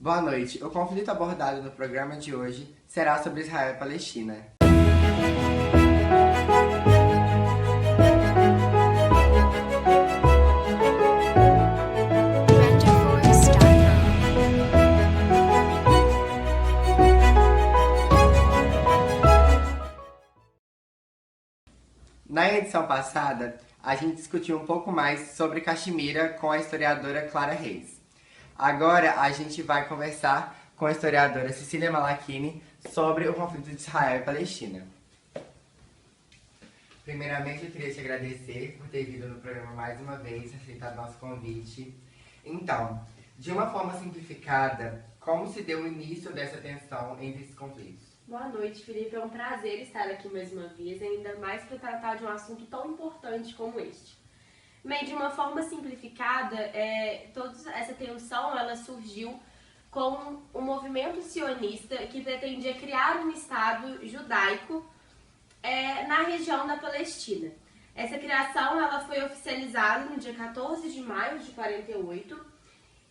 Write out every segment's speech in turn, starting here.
Boa noite. O conflito abordado no programa de hoje será sobre Israel e Palestina. Na edição passada, a gente discutiu um pouco mais sobre Caxemira com a historiadora Clara Reis. Agora a gente vai conversar com a historiadora Cecília Malachini sobre o conflito de Israel e Palestina. Primeiramente, eu queria te agradecer por ter vindo no programa mais uma vez, aceitado nosso convite. Então, de uma forma simplificada, como se deu o início dessa tensão entre esses conflitos? Boa noite, Felipe. É um prazer estar aqui mais uma vez, ainda mais para tratar de um assunto tão importante como este. Bem, de uma forma simplificada, toda essa tensão ela surgiu com o movimento sionista que pretendia criar um Estado judaico na região da Palestina. Essa criação ela foi oficializada no dia 14 de maio de 48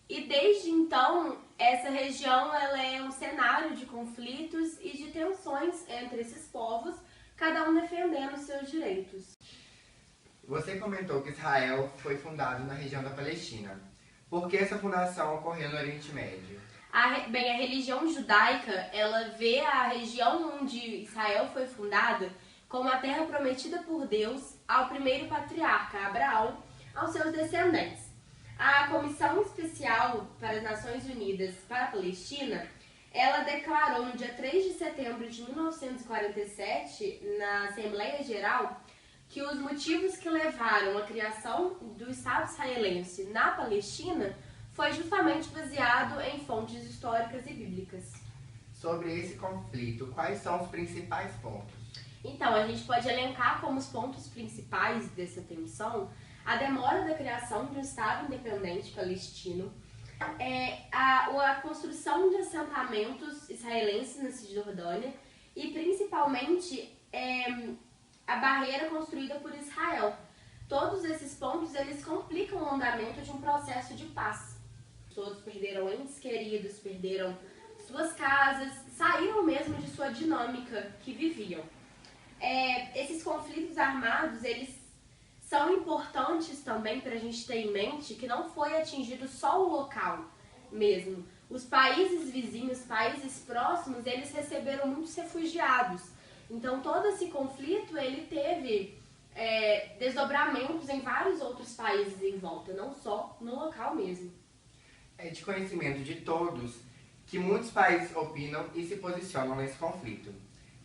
e desde então essa região ela é um cenário de conflitos e de tensões entre esses povos, cada um defendendo seus direitos. Você comentou que Israel foi fundado na região da Palestina. Por que essa fundação ocorreu no Oriente Médio? A religião judaica, ela vê a região onde Israel foi fundada como a terra prometida por Deus ao primeiro patriarca, Abraão, aos seus descendentes. A Comissão Especial para as Nações Unidas para a Palestina, ela declarou no dia 3 de setembro de 1947, na Assembleia Geral, que os motivos que levaram à criação do Estado israelense na Palestina foi justamente baseado em fontes históricas e bíblicas. Sobre esse conflito, quais são os principais pontos? Então, a gente pode elencar como os pontos principais dessa tensão a demora da criação de um Estado independente palestino, a construção de assentamentos israelenses na Cisjordânia e, principalmente, a barreira construída por Israel. Todos esses pontos eles complicam o andamento de um processo de paz. Todos perderam entes queridos, perderam suas casas, saíram mesmo de sua dinâmica que viviam. Esses conflitos armados, eles são importantes também para a gente ter em mente que não foi atingido só o local mesmo. Os países vizinhos, países próximos, eles receberam muitos refugiados. Então, todo esse conflito, ele teve desdobramentos em vários outros países em volta, não só no local mesmo. É de conhecimento de todos que muitos países opinam e se posicionam nesse conflito.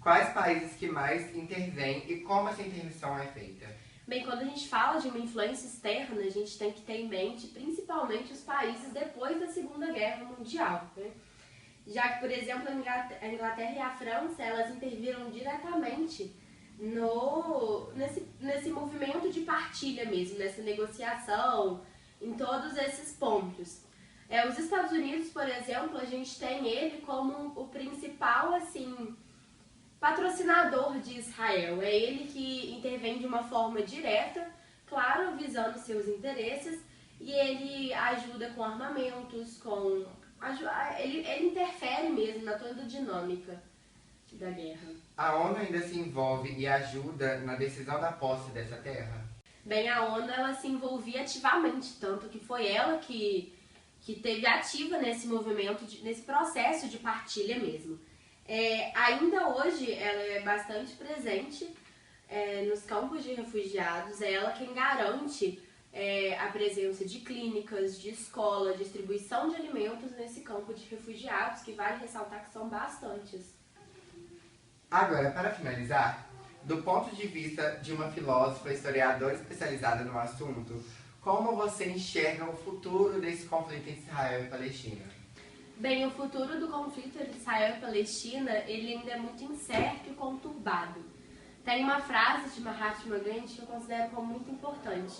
Quais países que mais intervêm e como essa intervenção é feita? Bem, quando a gente fala de uma influência externa, a gente tem que ter em mente principalmente os países depois da Segunda Guerra Mundial, né? Já que, por exemplo, a Inglaterra e a França, elas interviram diretamente nesse movimento de partilha mesmo, nessa negociação, em todos esses pontos. Os Estados Unidos, por exemplo, a gente tem ele como o principal, assim, patrocinador de Israel. É ele que intervém de uma forma direta, claro, visando seus interesses, e ele ajuda com armamentos, ele interfere mesmo na toda a dinâmica da guerra. A ONU ainda se envolve e ajuda na decisão da posse dessa terra? Bem, a ONU ela se envolvia ativamente, tanto que foi ela que teve ativa nesse movimento, nesse processo de partilha mesmo. Ainda hoje ela é bastante presente nos campos de refugiados, é ela quem garante a presença de clínicas, de escola, distribuição de alimentos nesse campo de refugiados, que vale ressaltar que são bastantes. Agora, para finalizar, do ponto de vista de uma filósofa e historiadora especializada no assunto, como você enxerga o futuro desse conflito entre Israel e Palestina? Bem, o futuro do conflito entre Israel e Palestina, ele ainda é muito incerto e conturbado. Tem uma frase de Mahatma Gandhi que eu considero como muito importante,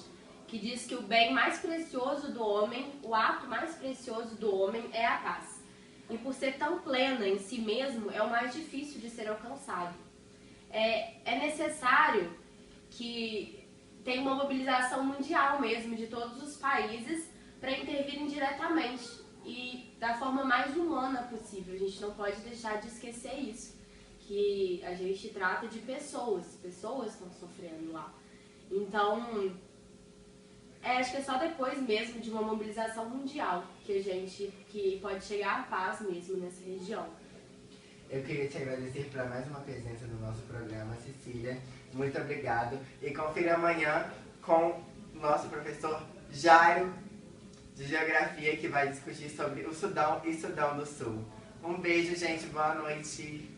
que diz que o bem mais precioso do homem, o ato mais precioso do homem é a paz. E por ser tão plena em si mesmo, é o mais difícil de ser alcançado. É necessário que tenha uma mobilização mundial mesmo de todos os países para intervirem diretamente e da forma mais humana possível. A gente não pode deixar de esquecer isso, que a gente trata de pessoas estão sofrendo lá. Então, acho que é só depois mesmo de uma mobilização mundial que pode chegar a paz mesmo nessa região. Eu queria te agradecer por mais uma presença no nosso programa, Cecília. Muito obrigado. E confira amanhã com o nosso professor Jairo, de Geografia, que vai discutir sobre o Sudão e Sudão do Sul. Um beijo, gente. Boa noite.